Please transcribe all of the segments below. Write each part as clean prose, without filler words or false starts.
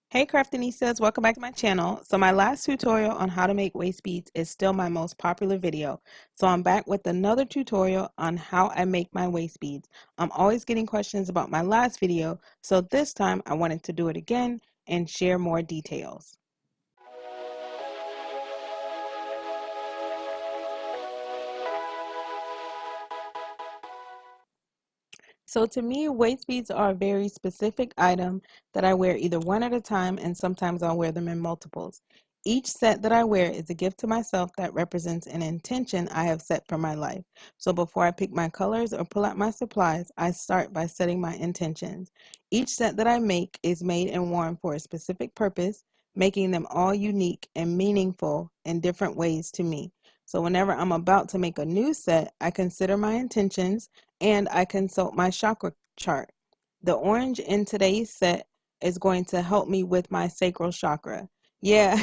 Hey Craftinistas, welcome back to my channel. So my last tutorial on how to make waist beads is still my most popular video. So I'm back with another tutorial on how I make my waist beads. I'm always getting questions about my last video, so this time I wanted to do it again and share more details. So to me, waist beads are a very specific item that I wear either one at a time, and sometimes I'll wear them in multiples. Each set that I wear is a gift to myself that represents an intention I have set for my life. So before I pick my colors or pull out my supplies, I start by setting my intentions. Each set that I make is made and worn for a specific purpose, making them all unique and meaningful in different ways to me. So whenever I'm about to make a new set, I consider my intentions and I consult my chakra chart. The orange in today's set is going to help me with my sacral chakra. Yeah,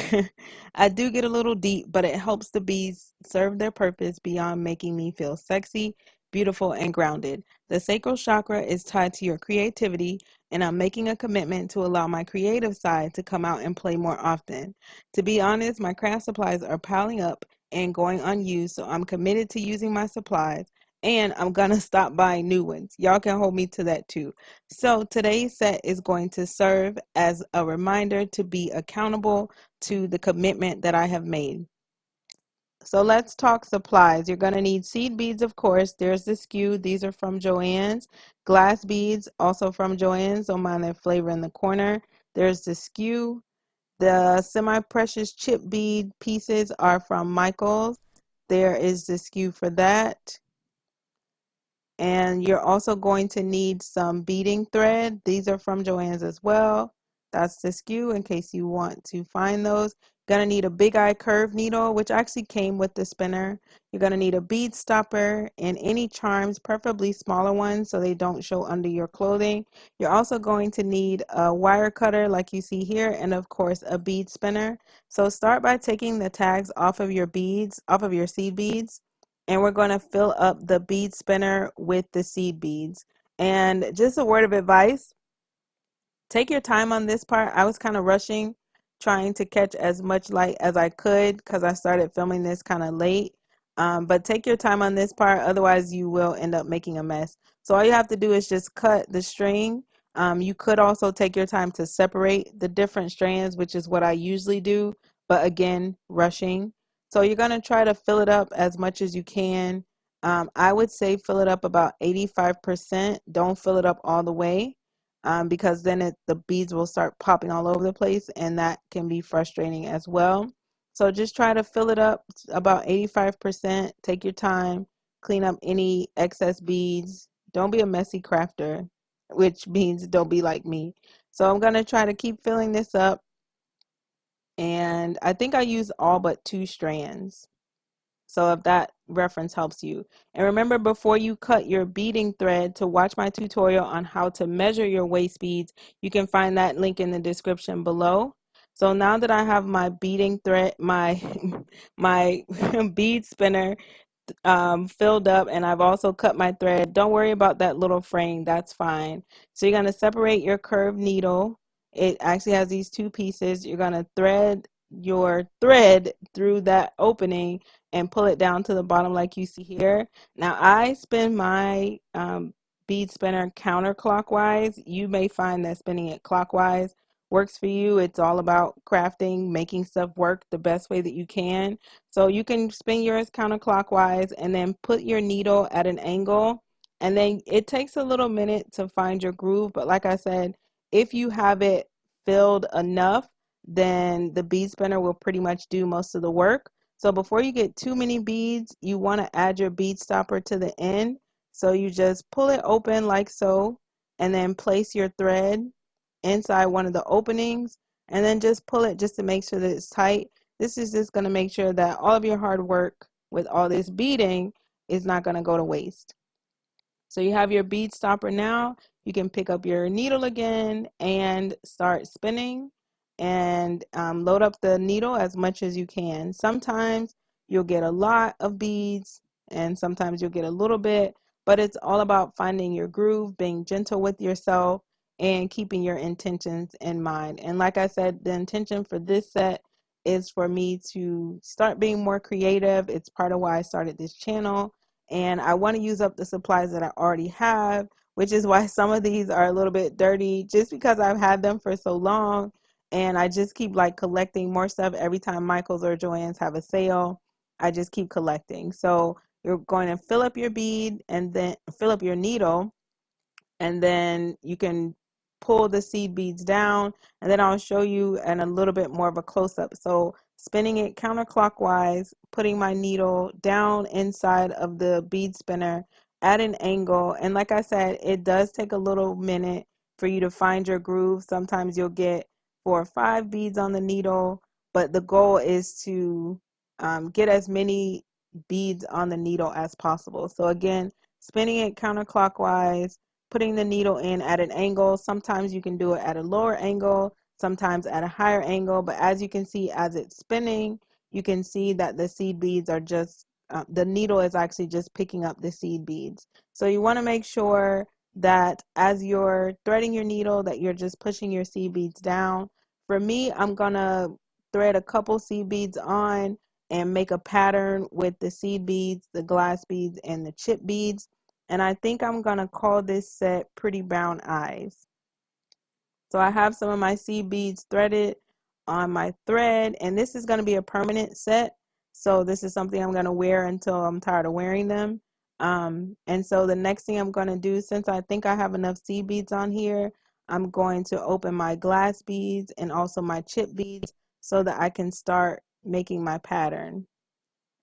I do get a little deep, but it helps the beads serve their purpose beyond making me feel sexy, beautiful, and grounded. The sacral chakra is tied to your creativity, and I'm making a commitment to allow my creative side to come out and play more often. To be honest, my craft supplies are piling up and going unused, so I'm committed to using my supplies and I'm gonna stop buying new ones. Y'all can hold me to that too. So today's set is going to serve as a reminder to be accountable to the commitment that I have made. So let's talk supplies. You're gonna need seed beads, of course. There's the skew. These are from Joann's. Glass beads, also from Joann's. Don't mind their flavor in the corner. There's the skew. The semi-precious chip bead pieces are from Michael's. There is the skew for that. And you're also going to need some beading thread. These are from Joann's as well. That's the skew in case you want to find those. Gonna need a big eye curve needle, which actually came with the spinner. You're gonna need a bead stopper and any charms, preferably smaller ones so they don't show under your clothing. You're also going to need a wire cutter like you see here, and of course a bead spinner. So start by taking the tags off of your beads, off of your seed beads, and we're going to fill up the bead spinner with the seed beads. And just a word of advice, take your time on this part. I was kind of rushing, trying to catch as much light as I could because I started filming this kind of late. But take your time on this part, otherwise you will end up making a mess. So all you have to do is just cut the string. You could also take your time to separate the different strands, which is what I usually do, but again, rushing. So you're going to try to fill it up as much as you can. I would say fill it up about 85%. Don't fill it up all the way, because then the beads will start popping all over the place, and that can be frustrating as well. So just try to fill it up about 85%. Take your time, clean up any excess beads. Don't be a messy crafter, which means don't be like me. So I'm going to try to keep filling this up, and I think I used all but 2 strands. So if that reference helps you. And remember, before you cut your beading thread, to watch my tutorial on how to measure your waist beads. You can find that link in the description below. So now that I have my beading thread, my my bead spinner filled up, and I've also cut my thread, don't worry about that little fraying, that's fine. So you're going to separate your curved needle. It actually has these 2 pieces. You're going to thread your thread through that opening and pull it down to the bottom like you see here. Now I spin my bead spinner counterclockwise. You may find that spinning it clockwise works for you. It's all about crafting, making stuff work the best way that you can. So you can spin yours counterclockwise and then put your needle at an angle. And then it takes a little minute to find your groove. But like I said, if you have it filled enough, then the bead spinner will pretty much do most of the work. So before you get too many beads, you want to add your bead stopper to the end. So you just pull it open like so, and then place your thread inside one of the openings, and then just pull it just to make sure that it's tight. This is just going to make sure that all of your hard work with all this beading is not going to go to waste. So you have your bead stopper now. You can pick up your needle again and start spinning, and load up the needle as much as you can. Sometimes you'll get a lot of beads and sometimes you'll get a little bit, but it's all about finding your groove, being gentle with yourself. and keeping your intentions in mind. And like I said, the intention for this set is for me to start being more creative. It's part of why I started this channel. And I want to use up the supplies that I already have, which is why some of these are a little bit dirty, just because I've had them for so long. And I just keep like collecting more stuff every time Michael's or Joann's have a sale. I just keep collecting. So you're going to fill up your bead and then fill up your needle, and then you can pull the seed beads down, and then I'll show you in a little bit more of a close-up. So spinning it counterclockwise, putting my needle down inside of the bead spinner at an angle, and like I said, it does take a little minute for you to find your groove. Sometimes you'll get 4 or 5 beads on the needle, but the goal is to get as many beads on the needle as possible. So again, spinning it counterclockwise, putting the needle in at an angle. Sometimes you can do it at a lower angle, sometimes at a higher angle, but as you can see, as it's spinning, you can see that the seed beads are just, the needle is actually just picking up the seed beads. So you want to make sure that as you're threading your needle, that you're just pushing your seed beads down. For me, I'm gonna thread a couple seed beads on and make a pattern with the seed beads, the glass beads, and the chip beads. And I think I'm going to call this set Pretty Brown Eyes. So I have some of my seed beads threaded on my thread, and this is going to be a permanent set. So this is something I'm going to wear until I'm tired of wearing them. And so the next thing I'm going to do, since I think I have enough seed beads on here, I'm going to open my glass beads and also my chip beads so that I can start making my pattern.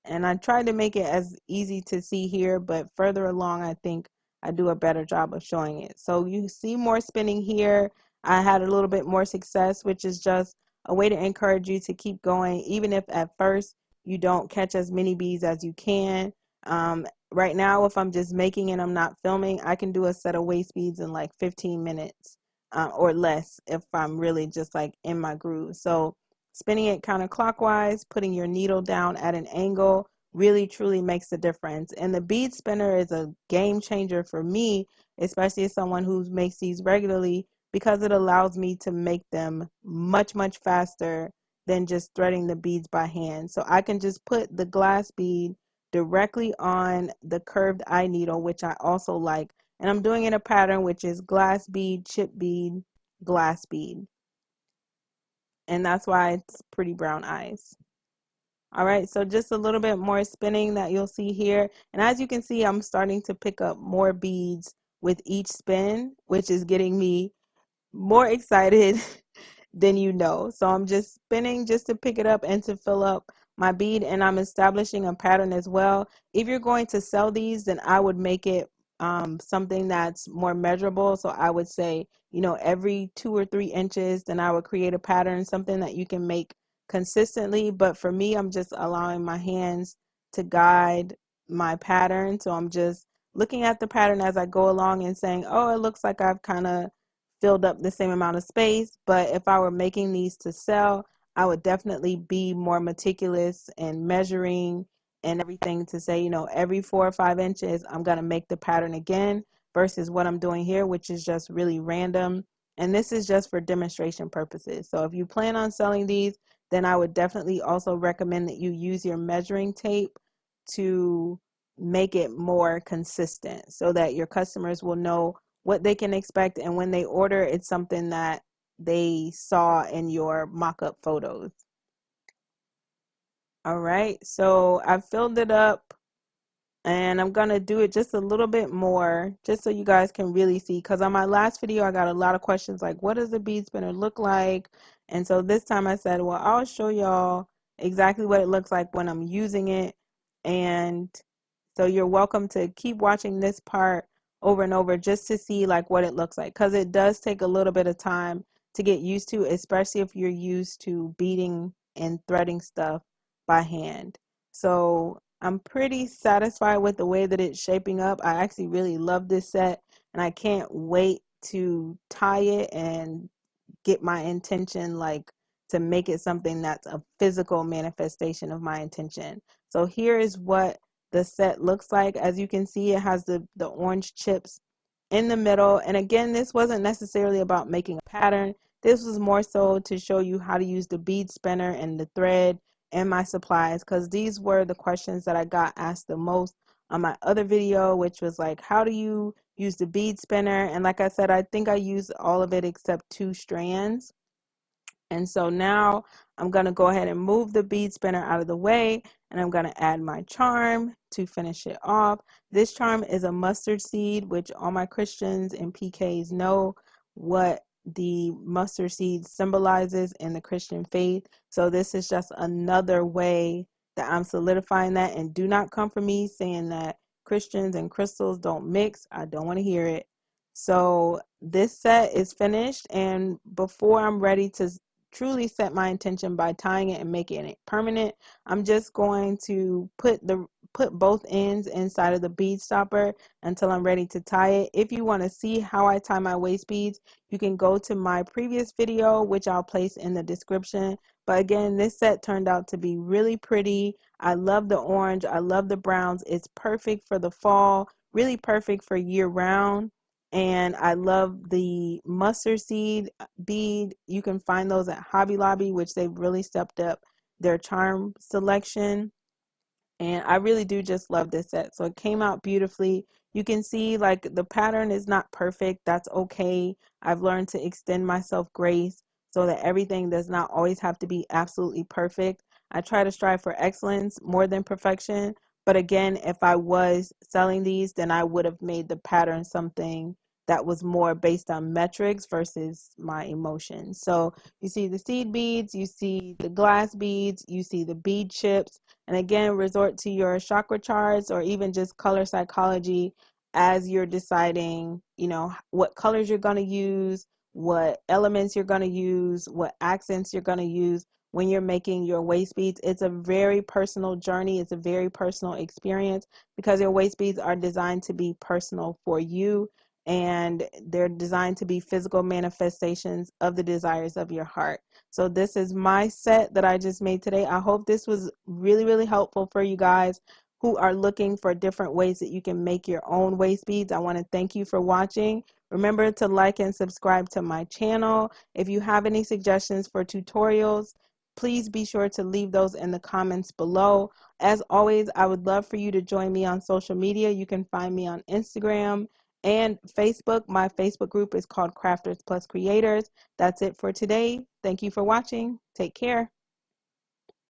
And I tried to make it as easy to see here, but further along, I think I do a better job of showing it. So you see more spinning here. I had a little bit more success, which is just a way to encourage you to keep going, even if at first you don't catch as many bees as you can. Right now, if I'm just making and I'm not filming, I can do a set of waist beads in like 15 minutes or less if I'm really just like in my groove. So spinning it counterclockwise, putting your needle down at an angle really truly makes a difference. And the bead spinner is a game changer for me, especially as someone who makes these regularly, because it allows me to make them much, much faster than just threading the beads by hand. So I can just put the glass bead directly on the curved eye needle, which I also like. And I'm doing in a pattern which is glass bead, chip bead, glass bead. And that's why it's Pretty Brown Eyes. All right, so just a little bit more spinning that you'll see here. And as you can see, I'm starting to pick up more beads with each spin, which is getting me more excited than you know. So I'm just spinning just to pick it up and to fill up my bead, and I'm establishing a pattern as well. If you're going to sell these, then I would make it something that's more measurable. So I would say, you know, every 2 or 3 inches, then I would create a pattern, something that you can make consistently. But for me, I'm just allowing my hands to guide my pattern. So I'm just looking at the pattern as I go along and saying, oh, it looks like I've kind of filled up the same amount of space. But if I were making these to sell, I would definitely be more meticulous and measuring and everything to say, you know, every 4 or 5 inches, I'm going to make the pattern again versus what I'm doing here, which is just really random. And this is just for demonstration purposes. So if you plan on selling these, then I would definitely also recommend that you use your measuring tape to make it more consistent so that your customers will know what they can expect, and when they order, it's something that they saw in your mock-up photos. All right, so I filled it up, and I'm gonna do it just a little bit more just so you guys can really see, because on my last video I got a lot of questions like, what does a bead spinner look like? And so this time I said, well, I'll show y'all exactly what it looks like when I'm using it. And so you're welcome to keep watching this part over and over just to see like what it looks like, because it does take a little bit of time to get used to, especially if you're used to beading and threading stuff by hand. So I'm pretty satisfied with the way that it's shaping up. I actually really love this set, and I can't wait to tie it and get my intention, like to make it something that's a physical manifestation of my intention. So here is what the set looks like. As you can see, it has the orange chips in the middle. And again, this wasn't necessarily about making a pattern. This was more so to show you how to use the bead spinner and the thread and my supplies, because these were the questions that I got asked the most on my other video, which was like, how do you use the bead spinner? And like I said, I think I used all of it except 2 strands. And so now I'm going to go ahead and move the bead spinner out of the way, and I'm going to add my charm to finish it off. This charm is a mustard seed, which all my Christians and PKs know what the mustard seed symbolizes in the Christian faith. So this is just another way that I'm solidifying that. And do not come for me saying that Christians and crystals don't mix. I don't want to hear it. So this set is finished, and before I'm ready to truly set my intention by tying it and making it permanent, I'm just going to put both ends inside of the bead stopper until I'm ready to tie it. If you want to see how I tie my waist beads, you can go to my previous video, which I'll place in the description. But again, this set turned out to be really pretty. I love the orange, I love the browns. It's perfect for the fall, really perfect for year round. And I love the mustard seed bead. You can find those at Hobby Lobby, which they've really stepped up their charm selection. And I really do just love this set. So it came out beautifully. You can see like the pattern is not perfect. That's okay. I've learned to extend myself grace so that everything does not always have to be absolutely perfect. I try to strive for excellence more than perfection. But again, if I was selling these, then I would have made the pattern something that was more based on metrics versus my emotions. So you see the seed beads, you see the glass beads, you see the bead chips. And again, resort to your chakra charts or even just color psychology as you're deciding, what colors you're going to use, what elements you're going to use, what accents you're going to use when you're making your waist beads. It's a very personal journey. It's a very personal experience because your waist beads are designed to be personal for you, and they're designed to be physical manifestations of the desires of your heart. So this is my set that I just made today. I hope this was really, really helpful for you guys who are looking for different ways that you can make your own waist beads. I want to thank you for watching. Remember to like and subscribe to my channel. If you have any suggestions for tutorials, please be sure to leave those in the comments below. As always, I would love for you to join me on social media. You can find me on Instagram and Facebook. My Facebook group is called Crafters Plus Creators. That's it for today. Thank you for watching. Take care.